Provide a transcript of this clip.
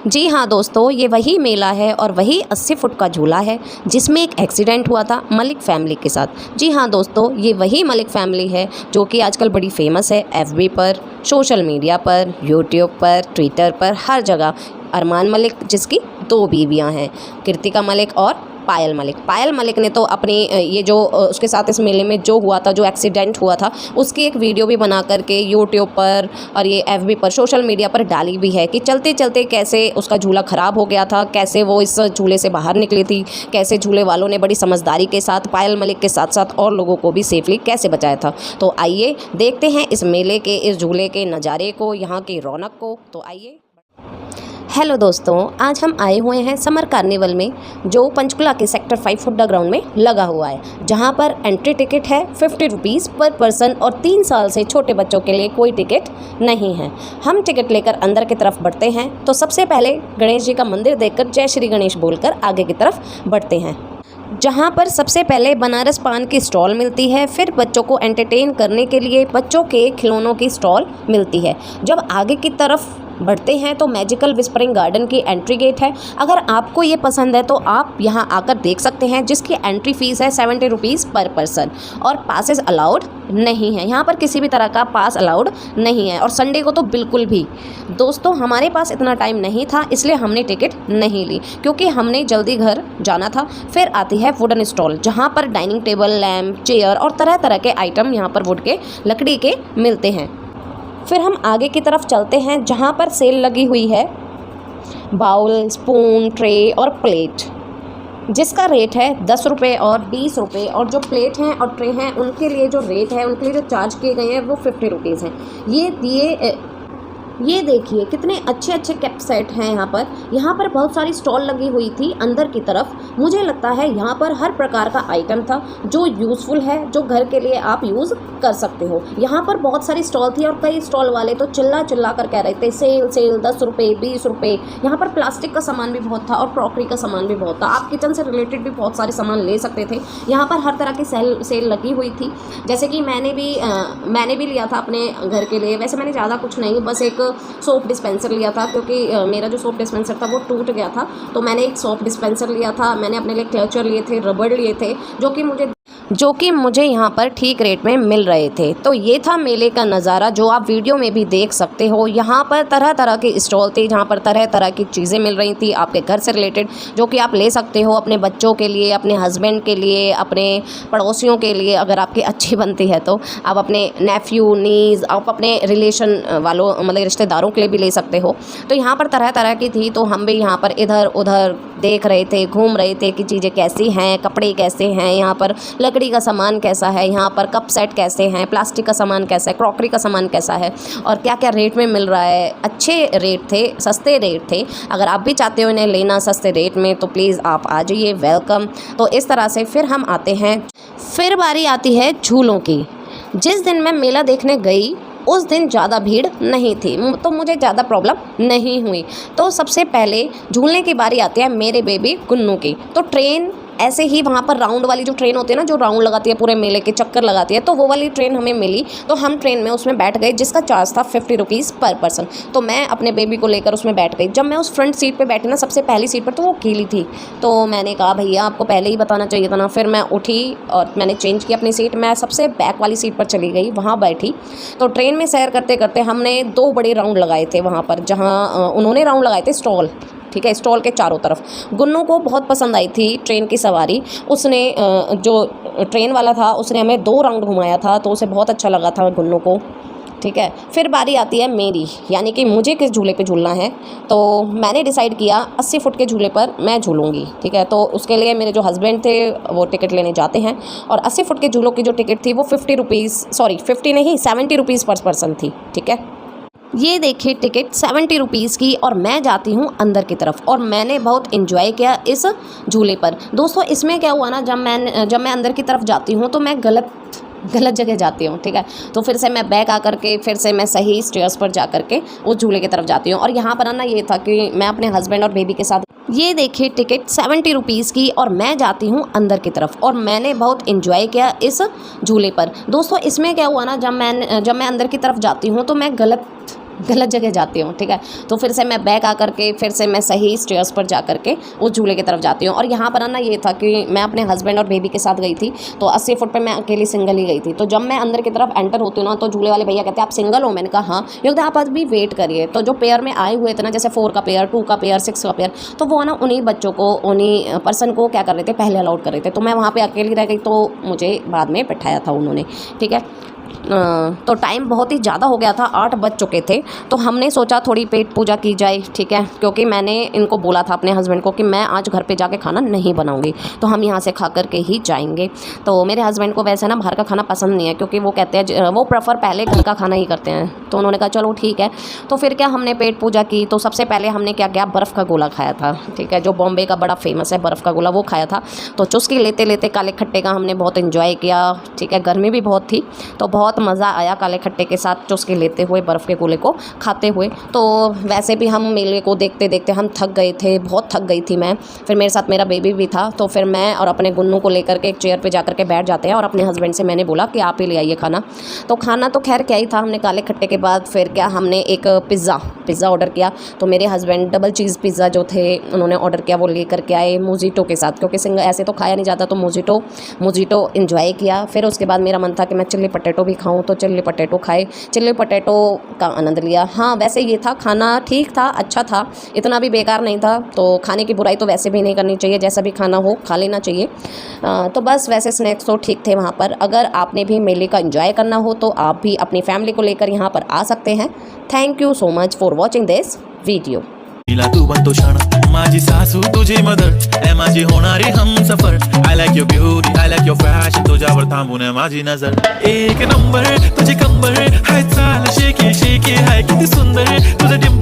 जी हाँ दोस्तों, ये वही मेला है और वही 80 फुट का झूला है जिसमें एक एक्सीडेंट हुआ था मलिक फैमिली के साथ। जी हाँ दोस्तों, ये वही मलिक फैमिली है जो कि आजकल बड़ी फेमस है एफबी पर, सोशल मीडिया पर, यूट्यूब पर, ट्विटर पर, हर जगह। अरमान मलिक जिसकी 2 बीवियाँ हैं, कृतिका मलिक और पायल मलिक। पायल मलिक ने तो अपनी ये जो उसके साथ इस मेले में जो हुआ था, जो एक्सीडेंट हुआ था, उसकी एक वीडियो भी बना करके यूट्यूब पर और ये एफबी पर, सोशल मीडिया पर डाली भी है कि चलते चलते कैसे उसका झूला ख़राब हो गया था, कैसे वो इस झूले से बाहर निकली थी, कैसे झूले वालों ने बड़ी समझदारी के साथ पायल मलिक के साथ साथ और लोगों को भी सेफली कैसे बचाया था। तो आइए देखते हैं इस मेले के, इस झूले के नज़ारे को, यहाँ की रौनक को। तो आइए। हेलो दोस्तों, आज हम आए हुए हैं समर कार्निवल में जो पंचकुला के सेक्टर 5 हुड्डा ग्राउंड में लगा हुआ है, जहां पर एंट्री टिकट है 50 रुपीज़ पर पर्सन और 3 साल से छोटे बच्चों के लिए कोई टिकट नहीं है। हम टिकट लेकर अंदर की तरफ बढ़ते हैं तो सबसे पहले गणेश जी का मंदिर देखकर जय श्री गणेश बोलकर आगे की तरफ बढ़ते हैं, जहाँ पर सबसे पहले बनारस पान की स्टॉल मिलती है, फिर बच्चों को एंटरटेन करने के लिए बच्चों के खिलौनों की स्टॉल मिलती है। जब आगे की तरफ बढ़ते हैं तो मैजिकल विस्परिंग गार्डन की एंट्री गेट है। अगर आपको ये पसंद है तो आप यहाँ आकर देख सकते हैं, जिसकी एंट्री फ़ीस है 70 रुपीज़ पर पर्सन और पासेस अलाउड नहीं है। यहाँ पर किसी भी तरह का पास अलाउड नहीं है और संडे को तो बिल्कुल भी। दोस्तों, हमारे पास इतना टाइम नहीं था इसलिए हमने टिकट नहीं ली, क्योंकि हमने जल्दी घर जाना था। फिर आती है वुडन स्टॉल, जहाँ पर डाइनिंग टेबल, लैम्प, चेयर और तरह तरह के आइटम यहाँ पर वुड के, लकड़ी के मिलते हैं। फिर हम आगे की तरफ चलते हैं जहाँ पर सेल लगी हुई है बाउल, स्पून, ट्रे और प्लेट, जिसका रेट है 10 रुपये और 20 रुपये। और जो प्लेट हैं और ट्रे हैं उनके लिए जो रेट है, उनके लिए जो चार्ज किए गए हैं वो 50 रुपीज़ हैं। ये देखिए कितने अच्छे अच्छे कैप सेट हैं यहाँ पर। यहाँ पर बहुत सारी स्टॉल लगी हुई थी अंदर की तरफ। मुझे लगता है यहाँ पर हर प्रकार का आइटम था जो यूज़फुल है, जो घर के लिए आप यूज़ कर सकते हो। यहाँ पर बहुत सारी स्टॉल थी और कई स्टॉल वाले तो चिल्ला चिल्ला कर कह रहे थे सेल सेल, 10 रुपये, 20 रुपये। यहाँ पर प्लास्टिक का सामान भी बहुत था और क्रॉकरी का सामान भी बहुत था। आप किचन से रिलेटेड भी बहुत सारे सामान ले सकते थे। यहाँ पर हर तरह की सेल लगी हुई थी। जैसे कि मैंने भी लिया था अपने घर के लिए। वैसे मैंने ज़्यादा कुछ नहीं, बस एक सोप डिस्पेंसर लिया था, क्योंकि मेरा जो सोप डिस्पेंसर था वो टूट गया था, तो मैंने एक सोप डिस्पेंसर लिया था। मैंने अपने लिए क्लचर लिए थे, रबड़ लिए थे, जो कि मुझे यहाँ पर ठीक रेट में मिल रहे थे। तो ये था मेले का नज़ारा जो आप वीडियो में भी देख सकते हो। यहाँ पर तरह तरह के स्टॉल थे, जहाँ पर तरह तरह की चीज़ें मिल रही थी आपके घर से रिलेटेड, जो कि आप ले सकते हो अपने बच्चों के लिए, अपने हस्बैंड के लिए, अपने पड़ोसियों के लिए। अगर आपकी अच्छी बनती है तो आप अपने नेफ्यू, नीज़, आप अपने रिलेशन वालों, मतलब रिश्तेदारों के लिए भी ले सकते हो। तो यहाँ पर तरह तरह की थी, तो हम भी यहाँ पर इधर उधर देख रहे थे, घूम रहे थे कि चीज़ें कैसी हैं, कपड़े कैसे हैं, यहाँ पर लकड़ी का सामान कैसा है, यहाँ पर कप सेट कैसे हैं, प्लास्टिक का सामान कैसा है, क्रॉकरी का सामान कैसा है और क्या क्या रेट में मिल रहा है। अच्छे रेट थे, सस्ते रेट थे। अगर आप भी चाहते हो इन्हें लेना सस्ते रेट में तो प्लीज़ आप आ जाइए, वेलकम। तो इस तरह से फिर हम आते हैं, फिर बारी आती है झूलों की। जिस दिन मैं मेला देखने गई उस दिन ज़्यादा भीड़ नहीं थी, तो मुझे ज़्यादा प्रॉब्लम नहीं हुई। तो सबसे पहले झूलने की बारी आती है मेरे बेबी गुन्नू की। तो ट्रेन ऐसे ही वहाँ पर राउंड वाली जो ट्रेन होती है ना, जो राउंड लगाती है, पूरे मेले के चक्कर लगाती है, तो वो वाली ट्रेन हमें मिली। तो हम ट्रेन में उसमें बैठ गए, जिसका चार्ज था 50 रुपीज़ पर पर्सन। तो मैं अपने बेबी को लेकर उसमें बैठ गई। जब मैं उस फ्रंट सीट पे बैठी ना, सबसे पहली सीट पर, तो वो अकेली थी। तो मैंने कहा भैया आपको पहले ही बताना चाहिए था ना। फिर मैं उठी और मैंने चेंज की अपनी सीट। मैं सबसे बैक वाली सीट पर चली गई, वहाँ बैठी। तो ट्रेन में सैर करते करते हमने 2 बड़े राउंड लगाए थे वहाँ पर, जहाँ उन्होंने राउंड लगाए थे स्टॉल, ठीक है, स्टॉल के चारों तरफ। गुन्नू को बहुत पसंद आई थी ट्रेन की सवारी। उसने जो ट्रेन वाला था उसने हमें 2 राउंड घुमाया था, तो उसे बहुत अच्छा लगा था गुन्नू को, ठीक है। फिर बारी आती है मेरी, यानी कि मुझे किस झूले पे झूलना है। तो मैंने डिसाइड किया 80 फुट के झूले पर मैं झूलूंगी, ठीक है। तो उसके लिए मेरे जो हस्बैंड थे वो टिकट लेने जाते हैं, और 80 फुट के झूलों की जो टिकट थी वो 70 रुपीज़ पर पर्सन थी, ठीक है। ये देखिए टिकट 70 रुपीज़ की, और मैं जाती हूँ अंदर की तरफ, और मैंने बहुत इन्जॉय किया इस झूले पर। दोस्तों, इसमें क्या हुआ ना, जब मैं अंदर की तरफ जाती हूँ तो मैं गलत जगह जाती हूँ, ठीक है। तो फिर से मैं बैक आकर के फिर से मैं सही स्टेयर्स पर जा कर के उस झूले की तरफ जाती हूँ। और यहाँ पर ना ये था कि मैं अपने हस्बैंड और बेबी के साथ, ये देखिए टिकट 70 रुपीज़ की, और मैं जाती हूँ अंदर की तरफ, और मैंने बहुत इन्जॉय किया इस झूले पर। दोस्तों, इसमें क्या हुआ ना, जब मैं अंदर की तरफ जाती हूँ तो मैं गलत जगह जाती हूँ, ठीक है। तो फिर से मैं बैक आकर के फिर से मैं सही स्टेयर्स पर जा कर के उस झूले की तरफ जाती हूँ। और यहाँ पर ना ये था कि मैं अपने हस्बैंड और बेबी के साथ गई थी, तो 80 फुट पे मैं अकेली सिंगल ही गई थी। तो जब मैं अंदर की तरफ एंटर होती हूँ ना, तो झूले वाले भैया कहते हैं आप सिंगल हो? मैंने कहा हाँ। ये कहते आप आज भी वेट करिए। तो जो पेयर में आए हुए थे ना, जैसे 4 का पेयर, 2 का पेयर, 6 का पेयर, तो वो ना उन्हीं बच्चों को, उन्हीं पर्सन को क्या कर रहे थे, पहले अलाउड कर रहे थे। तो मैं वहाँ पर अकेली रह गई, तो मुझे बाद में बैठाया था उन्होंने, ठीक है। तो टाइम बहुत ही ज़्यादा हो गया था, 8 बज चुके थे। तो हमने सोचा थोड़ी पेट पूजा की जाए, ठीक है, क्योंकि मैंने इनको बोला था अपने हस्बैंड को कि मैं आज घर पे जाके खाना नहीं बनाऊंगी, तो हम यहाँ से खा कर के ही जाएंगे। तो मेरे हस्बैंड को वैसे ना बाहर का खाना पसंद नहीं है, क्योंकि वो कहते हैं, वो प्रेफर पहले घर का खाना ही करते हैं। तो उन्होंने कहा चलो ठीक है। तो फिर क्या, हमने पेट पूजा की। तो सबसे पहले हमने क्या किया, बर्फ़ का गोला खाया था, ठीक है, जो बॉम्बे का बड़ा फेमस है बर्फ़ का गोला, वो खाया था। तो चुस्की लेते लेते काले खट्टे का हमने बहुत इन्जॉय किया, ठीक है। गर्मी भी बहुत थी, तो बहुत मज़ा आया काले खट्टे के साथ चुस्की लेते हुए, बर्फ़ के गोले को खाते हुए। तो वैसे भी हम मेले को देखते देखते हम थक गए थे, बहुत थक गई थी मैं। फिर मेरे साथ मेरा बेबी भी था, तो फिर मैं और अपने गुन्नू को लेकर के एक चेयर पे जाकर के बैठ जाते हैं, और अपने हस्बैंड से मैंने बोला कि आप ही ले आइए खाना। तो खाना तो खैर क्या ही था, हमने काले खट्टे के बाद फिर क्या, हमने एक पिज़्ज़ा ऑर्डर किया। तो मेरे हस्बैंड डबल चीज़ पिज़्ज़ा जो थे उन्होंने ऑर्डर किया, वो ले करके आए मोजिटो के साथ, क्योंकि सिंगल ऐसे तो खाया नहीं जाता, तो मोजिटो इन्जॉय किया। फिर उसके बाद मेरा मन था कि मैं चिल्ली पटेटो भी खाऊँ, तो चिल्ली पटेटो खाए, चिल्ली पटेटो का आनंद लिया। हाँ वैसे ये था, खाना ठीक था, अच्छा था, इतना भी बेकार नहीं था। तो खाने की बुराई तो वैसे भी नहीं करनी चाहिए, जैसा भी खाना हो खा लेना चाहिए। तो बस वैसे स्नैक्स तो ठीक थे वहाँ पर। अगर आपने भी मेले का एंजॉय करना हो तो आप भी अपनी फैमिली को लेकर यहाँ पर आ सकते हैं। Thank you so much for watching this video. तू बनतो क्षण माझी सासू तुझी मदर ए माझी होणारी Humsafar I like your beauty I like your fashion तुझ्यावर थांबून आहे माझी नजर एक नंबर तुझी कंबर हाय चाल शेकी शेकी हाय किती सुंदर तुझं डिंपल